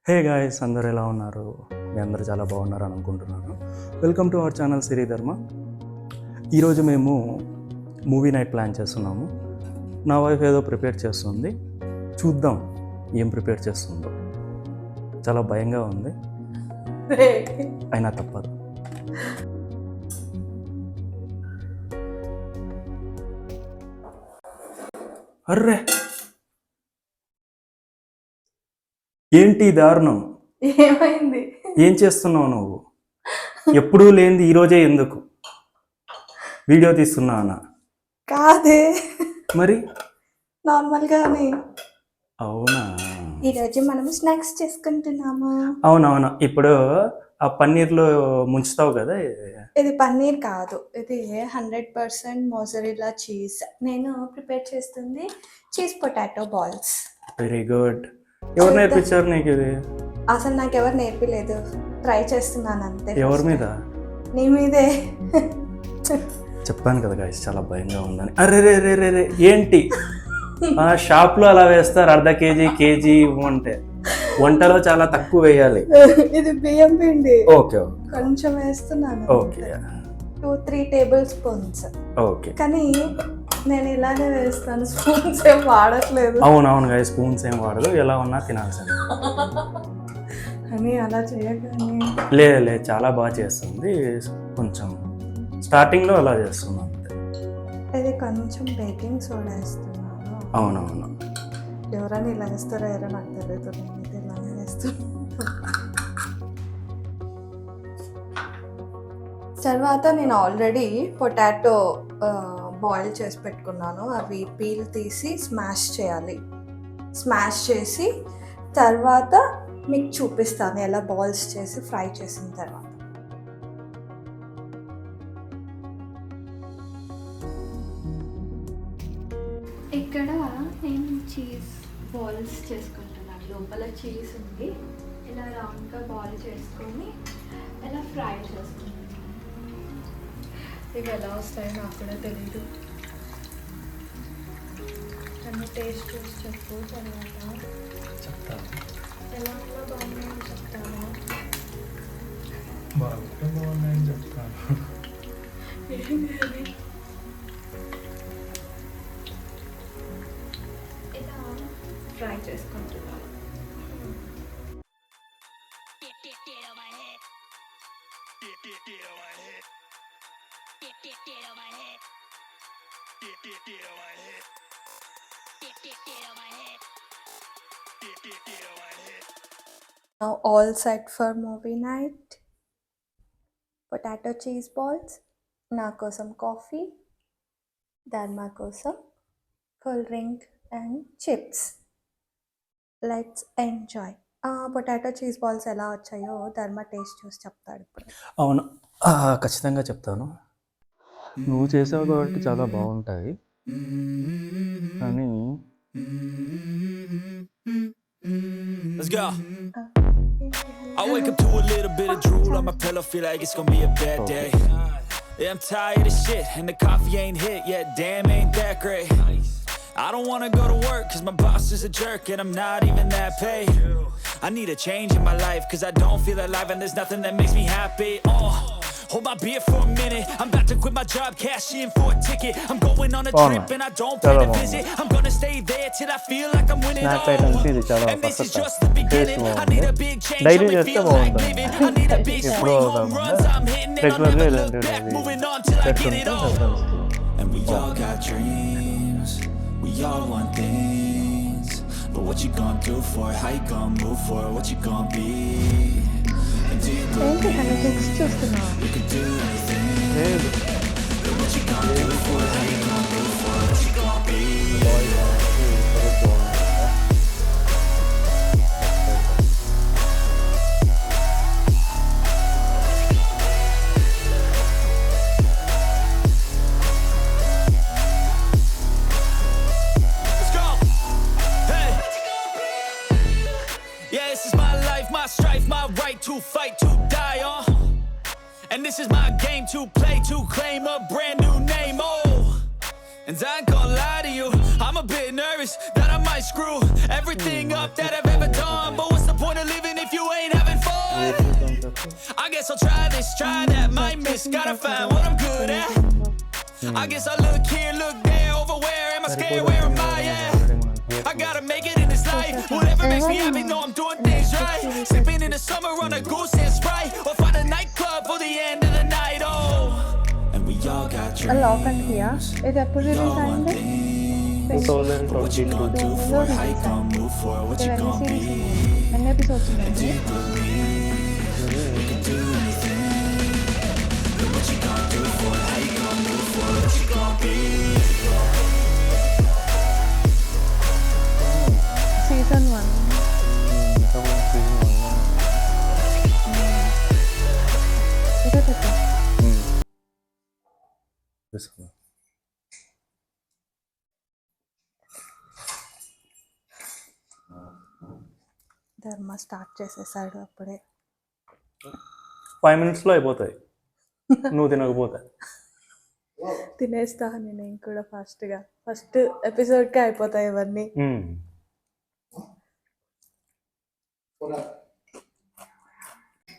Hey guys, అందరు ఎలా ఉన్నారు? మీ అందరూ చాలా బాగున్నారు అని అనుకుంటున్నాను. వెల్కమ్ టు అవర్ ఛానల్ సిరి ధర్మ. ఈరోజు మేము మూవీ నైట్ ప్లాన్ చేస్తున్నాము. నా వైఫ్ ఏదో ప్రిపేర్ చేస్తుంది, చూద్దాం ఏం ప్రిపేర్ చేస్తుందో. చాలా భయంగా ఉంది, అయినా తప్పదు. అర్రే, ఏంటి దారుణం? ఏమైంది? ఏం చేస్తున్నావు నువ్వు? ఎప్పుడూ లేనిది ఈరోజే ఎందుకు వీడియో తీస్తున్నానా? కాదే, మరి నార్మల్గానే. అవునా? ఈరోజు మనం స్నాక్స్ చేసుకుంటున్నాము. అవునవును. ఇప్పుడు ఆ పన్నీర్లో ముంచుతావు కదా. ఇది పన్నీర్ కాదు, ఇది 100% మోజరెల్లా చీజ్. నేను ప్రిపేర్ చేస్తుంది cheese potato balls. Very good. ఎవరు నేర్పించారు నీకు ఇది? అసలు నాకు ఎవరు నేర్పిలేదు, ట్రై చేస్తున్నాను అంతే. ఎవరి మీద? నీ మీదే. చెప్పాను కదా గాయస్, చాలా భయంగా ఉందని. అరే రే రే రే రే, ఏంటి ఆ షాప్లో అలా వేస్తారు? అర్ధ కేజీ కేజీ అంటే వంటలో చాలా తక్కువ వేయాలి. ఇది బియ్యం పిండి. ఓకే, కొంచెం వేస్తున్నాను. Okay, 2-3 table spoons. ఓకే. కానీ నేను ఇలానే వేస్తాను, స్పూన్స్ ఏం వాడట్లేదు. అవునవును గాయస్, స్పూన్స్ ఏం వాడదు, ఎలా ఉన్నా తినాల్సింది. అని అలా చేయగానే లేదు, చాలా బాగా చేస్తుంది. కొంచెం స్టార్టింగ్లో అలా చేస్తున్నాం అంతే. ఇది కొంచెం బేకింగ్ సోడా వేస్తున్నాను. అవునవును. ఎవరైనా ఇలా వేస్తారో ఎవరో నాకు తెలియదు, నేనైతే ఇలానే వేస్తున్నాను. తర్వాత నేను ఆల్రెడీ పొటాటో బాయిల్ చేసి పెట్టుకున్నాను. అవి పీల్ తీసి స్మాష్ చేయాలి. స్మాష్ చేసి తర్వాత మీకు చూపిస్తాను ఎలా బాల్స్ చేసి ఫ్రై చేసిన తర్వాత. ఇక్కడ నేను చీజ్ బాల్స్ చేసుకుంటున్నాను. లోపల చీజ్ ఉంది, ఇలా రౌండ్గా బాల్ చేసుకొని ఇలా ఫ్రై చేసుకుంటున్నాను. ఇవి ఎలా వస్తాయో నాకు కూడా తెలీదు. అన్ని టేస్ట్ చూసి చెప్పు. తర్వాత చెప్తాను. ఎలా ఉన్నా బాగున్నాయని చెప్తాను. బాగున్నాయని చెప్తాను. ఇలా ఫ్రై చేసుకుంటున్నాను. Now all set for movie night. Potato cheese balls. నా కోసం కాఫీ, ధర్మా కోసం cool drink and chips. Let's enjoy. Potato cheese balls ఎలా వచ్చాయో ధర్మ టేస్ట్ చూసి చెప్తాడు ఇప్పుడు. అవును, ఖచ్చితంగా చెప్తాను. నువ్వు చేసావు కాబట్టి చాలా బాగుంటాయి, కానీ Let's go. I wake up to a little bit of drool on my pillow, feel like it's gonna be a bad day. Yeah, I'm tired of shit and the coffee ain't hit yet, damn ain't that great. I don't wanna go to work cause my boss is a jerk and I'm not even that paid. I need a change in my life cause I don't feel alive and there's nothing that makes me happy. Hold my beer for a minute, I'm about to quit my job, cash in for a ticket. I'm going on a trip and I don't plan to visit. I'm gonna stay there till I feel like I'm winning. And this is just the beginning. I need a big change, I only feel like living. I need a big swing, home runs I'm hitting and I'll never look back, moving on till I get it all. And we all got dreams, we all want things, but what you gonna do for it, how you gonna move for it, what you gonna be. ఏంటి hello text చూస్తున్నావా? To fight, to die on. And this is my game to play, to claim a brand new name. Oh, and I ain't gonna lie to you, I'm a bit nervous that I might screw everything up that I've ever done. But what's the point of living gotta find what I'm good at. I guess I look here, look there, over where am I scared, where am I at? I gotta make it in this life. Whatever makes me happy, know I'm doing things right. Sipping in the summer on a goose and Sprite, or find a nightclub for the end of the night. Oh, and we all got dreams. Lock and కియా ఇది ఎప్పుడు release అయింది? 2022. How you gonna move for what you ఎన్ని gonna be? Series ఎన్ని episodes ఉన్నాయి? Do you do anything? What you gonna do for it? How you gonna move for it? What you gonna be? Season 1 ఇదే చెప్పు. ధర్మ start చేసేసాడు అప్పుడే. 5 minutes అయిపోతాయి నువ్వు తినకపోతే. తినేస్తా నేను కూడా ఫాస్ట్గా. ఫస్ట్ ఎపిసోడ్కే అయిపోతాయి ఇవన్నీ.